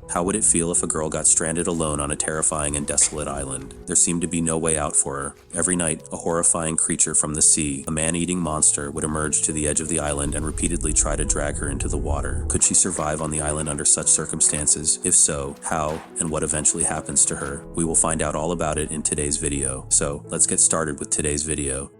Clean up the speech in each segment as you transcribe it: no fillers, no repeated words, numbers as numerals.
How would it feel if a girl got stranded alone on a terrifying and desolate island? There seemed to be no way out for her. Every night, a horrifying creature from the sea, a man-eating monster, would emerge to the edge of the island and repeatedly try to drag her into the water. Could she survive on the island under such circumstances? If so, how and what eventually happens to her? We will find out all about it in today's video. So, let's get started with today's video.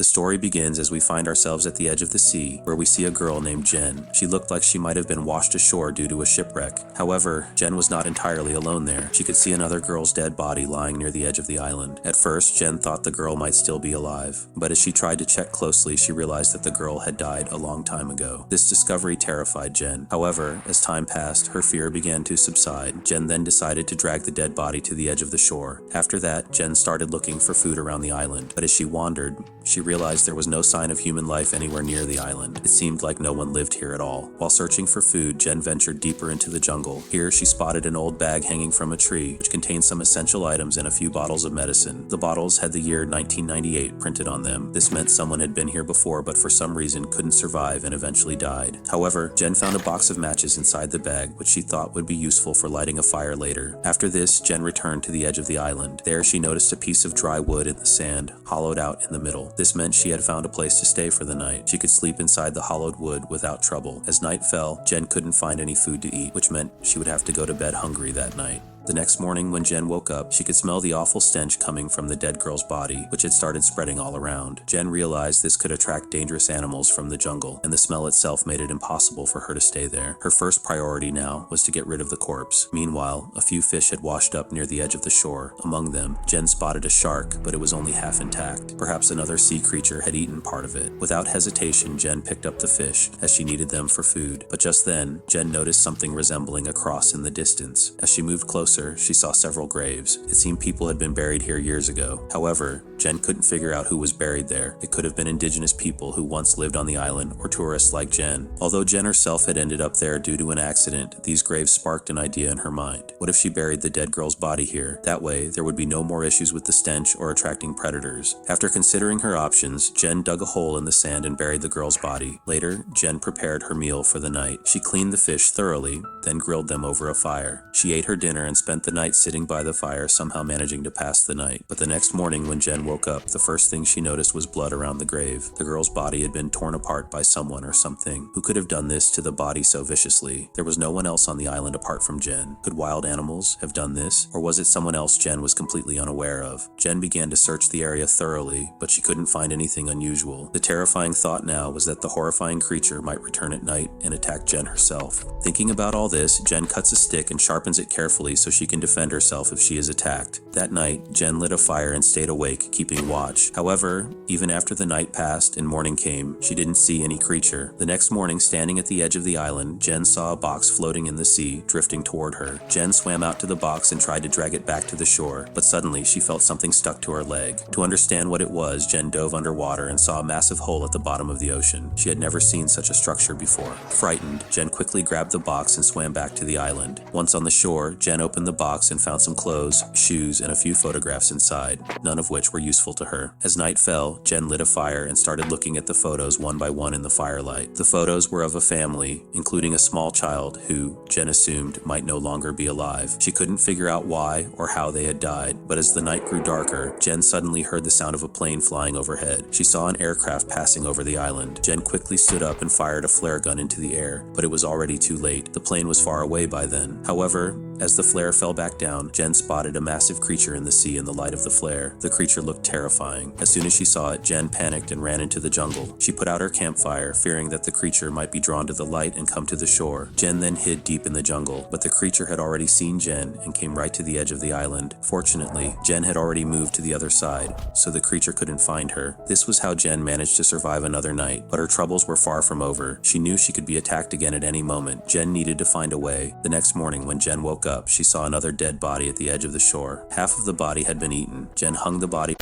The story begins as we find ourselves at the edge of the sea, where we see a girl named Jen. She looked like she might have been washed ashore due to a shipwreck. However, Jen was not entirely alone there. She could see another girl's dead body lying near the edge of the island. At first, Jen thought the girl might still be alive, but as she tried to check closely, she realized that the girl had died a long time ago. This discovery terrified Jen. However, as time passed, her fear began to subside. Jen then decided to drag the dead body to the edge of the shore. After that, Jen started looking for food around the island, but as she wandered, she realized there was no sign of human life anywhere near the island. It seemed like no one lived here at all. While searching for food, Jen ventured deeper into the jungle. Here, she spotted an old bag hanging from a tree, which contained some essential items and a few bottles of medicine. The bottles had the year 1998 printed on them. This meant someone had been here before, but for some reason couldn't survive and eventually died. However, Jen found a box of matches inside the bag, which she thought would be useful for lighting a fire later. After this, Jen returned to the edge of the island. There, she noticed a piece of dry wood in the sand, hollowed out in the middle. This meant she had found a place to stay for the night. She could sleep inside the hollowed wood without trouble. As night fell, Jen couldn't find any food to eat, which meant she would have to go to bed hungry that night. The next morning, when Jen woke up, she could smell the awful stench coming from the dead girl's body, which had started spreading all around. Jen realized this could attract dangerous animals from the jungle, and the smell itself made it impossible for her to stay there. Her first priority now was to get rid of the corpse. Meanwhile, a few fish had washed up near the edge of the shore. Among them, Jen spotted a shark, but it was only half intact. Perhaps another sea creature had eaten part of it. Without hesitation, Jen picked up the fish, as she needed them for food. But just then, Jen noticed something resembling a cross in the distance. As she moved closer, she saw several graves. It seemed people had been buried here years ago. However, Jen couldn't figure out who was buried there. It could have been indigenous people who once lived on the island, or tourists like Jen. Although Jen herself had ended up there due to an accident, these graves sparked an idea in her mind. What if she buried the dead girl's body here? That way, there would be no more issues with the stench or attracting predators. After considering her options, Jen dug a hole in the sand and buried the girl's body. Later, Jen prepared her meal for the night. She cleaned the fish thoroughly, then grilled them over a fire. She ate her dinner and spent the night sitting by the fire, somehow managing to pass the night. But the next morning, when Jen woke up, the first thing she noticed was blood around the grave. The girl's body had been torn apart by someone or something. Who could have done this to the body so viciously? There was no one else on the island apart from Jen. Could wild animals have done this? Or was it someone else Jen was completely unaware of? Jen began to search the area thoroughly, but she couldn't find anything unusual. The terrifying thought now was that the horrifying creature might return at night and attack Jen herself. Thinking about all this, Jen cuts a stick and sharpens it carefully so she can defend herself if she is attacked. That night, Jen lit a fire and stayed awake, keeping watch. However, even after the night passed and morning came, she didn't see any creature. The next morning, standing at the edge of the island, Jen saw a box floating in the sea, drifting toward her. Jen swam out to the box and tried to drag it back to the shore, but suddenly she felt something stuck to her leg. To understand what it was, Jen dove underwater and saw a massive hole at the bottom of the ocean. She had never seen such a structure before. Frightened, Jen quickly grabbed the box and swam back to the island. Once on the shore, Jen opened the box and found some clothes, shoes, and a few photographs inside, none of which were useful to her. As night fell, Jen lit a fire and started looking at the photos one by one in the firelight. The photos were of a family, including a small child who, Jen assumed, might no longer be alive. She couldn't figure out why or how they had died, but as the night grew darker, Jen suddenly heard the sound of a plane flying overhead. She saw an aircraft passing over the island. Jen quickly stood up and fired a flare gun into the air, but it was already too late. The plane was far away by then. However, as the flare fell back down, Jen spotted a massive creature in the sea in the light of the flare. The creature looked terrifying. As soon as she saw it, Jen panicked and ran into the jungle. She put out her campfire, fearing that the creature might be drawn to the light and come to the shore. Jen then hid deep in the jungle, but the creature had already seen Jen and came right to the edge of the island. Fortunately, Jen had already moved to the other side, so the creature couldn't find her. This was how Jen managed to survive another night, but her troubles were far from over. She knew she could be attacked again at any moment. Jen needed to find a way. The next morning, when Jen woke up, she saw another dead body at the edge of the shore. Half of the body had been eaten. Jen hung the body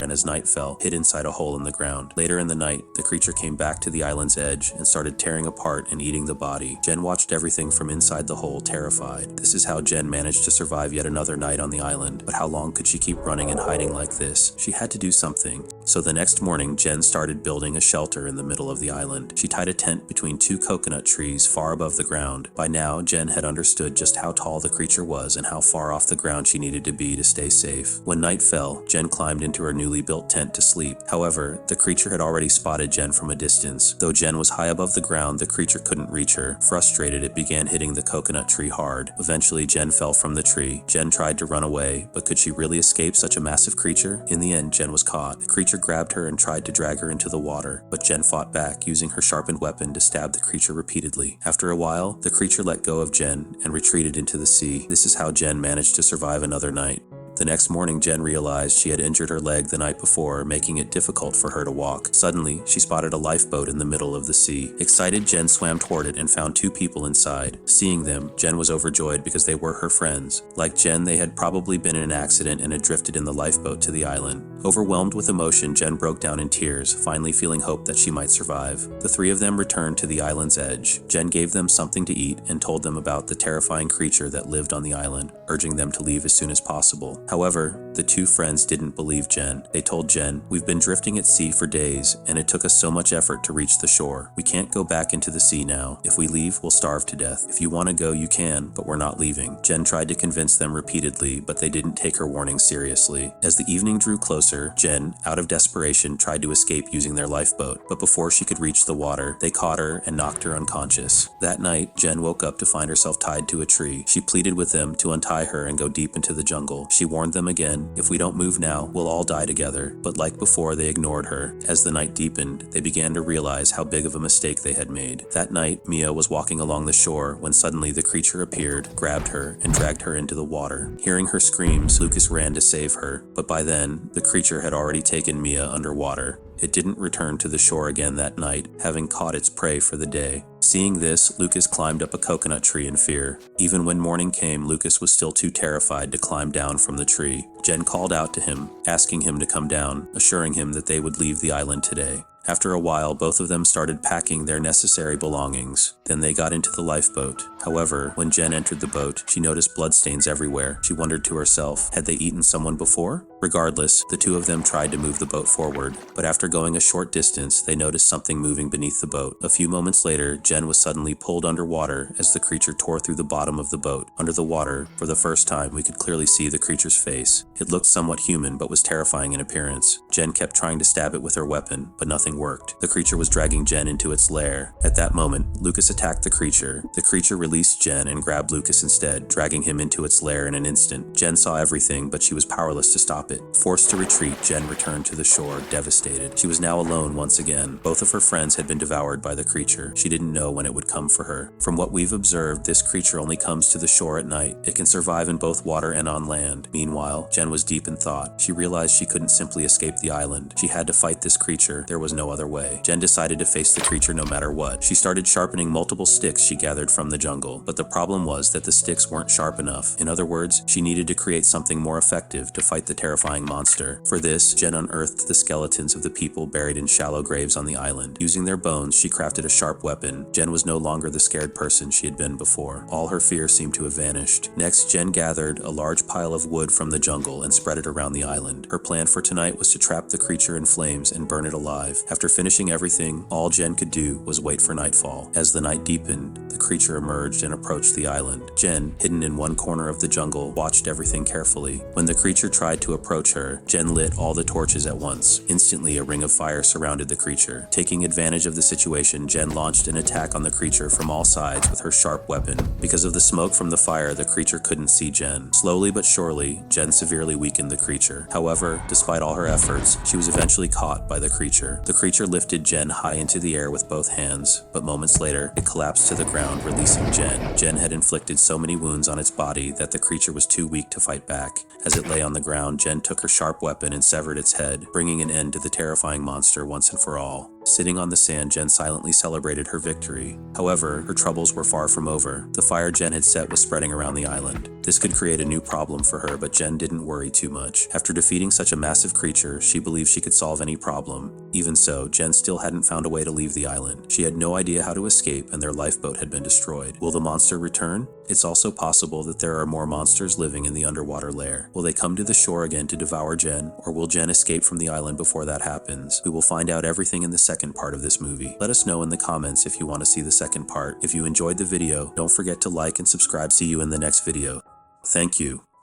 and as night fell, hid inside a hole in the ground. Later in the night, the creature came back to the island's edge and started tearing apart and eating the body. Jen watched everything from inside the hole, terrified. This is how Jen managed to survive yet another night on the island. But how long could she keep running and hiding like this? She had to do something. So the next morning, Jen started building a shelter in the middle of the island. She tied a tent between two coconut trees far above the ground. By now, Jen had understood just how tall the creature was and how far off the ground she needed to be to stay safe. When night fell, Jen climbed into her newly built tent to sleep. However, the creature had already spotted Jen from a distance. Though Jen was high above the ground, the creature couldn't reach her. Frustrated, it began hitting the coconut tree hard. Eventually, Jen fell from the tree. Jen tried to run away, but could she really escape such a massive creature? In the end, Jen was caught. The creature grabbed her and tried to drag her into the water, but Jen fought back, using her sharpened weapon to stab the creature repeatedly. After a while, the creature let go of Jen and retreated into the sea. This is how Jen managed to survive another night. The next morning, Jen realized she had injured her leg the night before, making it difficult for her to walk. Suddenly, she spotted a lifeboat in the middle of the sea. Excited, Jen swam toward it and found two people inside. Seeing them, Jen was overjoyed because they were her friends. Like Jen, they had probably been in an accident and had drifted in the lifeboat to the island. Overwhelmed with emotion, Jen broke down in tears, finally feeling hope that she might survive. The three of them returned to the island's edge. Jen gave them something to eat and told them about the terrifying creature that lived on the island, urging them to leave as soon as possible. However, the two friends didn't believe Jen. They told Jen, "We've been drifting at sea for days, and it took us so much effort to reach the shore. We can't go back into the sea now. If we leave, we'll starve to death. If you want to go, you can, but we're not leaving." Jen tried to convince them repeatedly, but they didn't take her warning seriously. As the evening drew closer, Jen, out of desperation, tried to escape using their lifeboat, but before she could reach the water, they caught her and knocked her unconscious. That night, Jen woke up to find herself tied to a tree. She pleaded with them to untie her and go deep into the jungle. She warned them again, "If we don't move now, we'll all die together." But like before, they ignored her. As the night deepened, they began to realize how big of a mistake they had made. That night, Mia was walking along the shore when suddenly the creature appeared, grabbed her, and dragged her into the water. Hearing her screams, Lucas ran to save her, but by then, the creature had already taken Mia underwater. It didn't return to the shore again that night, having caught its prey for the day. Seeing this, Lucas climbed up a coconut tree in fear. Even when morning came, Lucas was still too terrified to climb down from the tree. Jen called out to him, asking him to come down, assuring him that they would leave the island today. After a while, both of them started packing their necessary belongings. Then they got into the lifeboat. However, when Jen entered the boat, she noticed bloodstains everywhere. She wondered to herself, had they eaten someone before? Regardless, the two of them tried to move the boat forward, but after going a short distance, they noticed something moving beneath the boat. A few moments later, Jen was suddenly pulled underwater as the creature tore through the bottom of the boat. Under the water, for the first time, we could clearly see the creature's face. It looked somewhat human, but was terrifying in appearance. Jen kept trying to stab it with her weapon, but nothing worked. The creature was dragging Jen into its lair. At that moment, Lucas attacked the creature. The creature released Jen and grabbed Lucas instead, dragging him into its lair in an instant. Jen saw everything, but she was powerless to stop it. Forced to retreat, Jen returned to the shore, devastated. She was now alone once again. Both of her friends had been devoured by the creature. She didn't know when it would come for her. From what we've observed, this creature only comes to the shore at night. It can survive in both water and on land. Meanwhile, Jen was deep in thought. She realized she couldn't simply escape the island. She had to fight this creature. There was no other way. Jen decided to face the creature no matter what. She started sharpening multiple sticks she gathered from the jungle, but the problem was that the sticks weren't sharp enough. In other words, she needed to create something more effective to fight the terrifying monster. For this, Jen unearthed the skeletons of the people buried in shallow graves on the island. Using their bones, she crafted a sharp weapon. Jen was no longer the scared person she had been before. All her fear seemed to have vanished. Next, Jen gathered a large pile of wood from the jungle and spread it around the island. Her plan for tonight was to trap the creature in flames and burn it alive. After finishing everything, all Jen could do was wait for nightfall. As the night deepened, the creature emerged and approached the island. Jen, hidden in one corner of the jungle, watched everything carefully. When the creature tried to approach her, Jen lit all the torches at once. Instantly, a ring of fire surrounded the creature. Taking advantage of the situation, Jen launched an attack on the creature from all sides with her sharp weapon. Because of the smoke from the fire, the creature couldn't see Jen. Slowly but surely, Jen severely weakened the creature. However, despite all her efforts, she was eventually caught by the creature. The creature lifted Jen high into the air with both hands, but moments later, it collapsed to the ground, releasing Jen. Jen had inflicted so many wounds on its body that the creature was too weak to fight back. As it lay on the ground, Jen took her sharp weapon and severed its head, bringing an end to the terrifying monster once and for all. Sitting on the sand, Jen silently celebrated her victory. However, her troubles were far from over. The fire Jen had set was spreading around the island. This could create a new problem for her, but Jen didn't worry too much. After defeating such a massive creature, she believed she could solve any problem. Even so, Jen still hadn't found a way to leave the island. She had no idea how to escape, and their lifeboat had been destroyed. Will the monster return? It's also possible that there are more monsters living in the underwater lair. Will they come to the shore again to devour Jen, or will Jen escape from the island before that happens? We will find out everything in the second part of this movie. Let us know in the comments if you want to see the second part. If you enjoyed the video, don't forget to like and subscribe. See you in the next video. Thank you.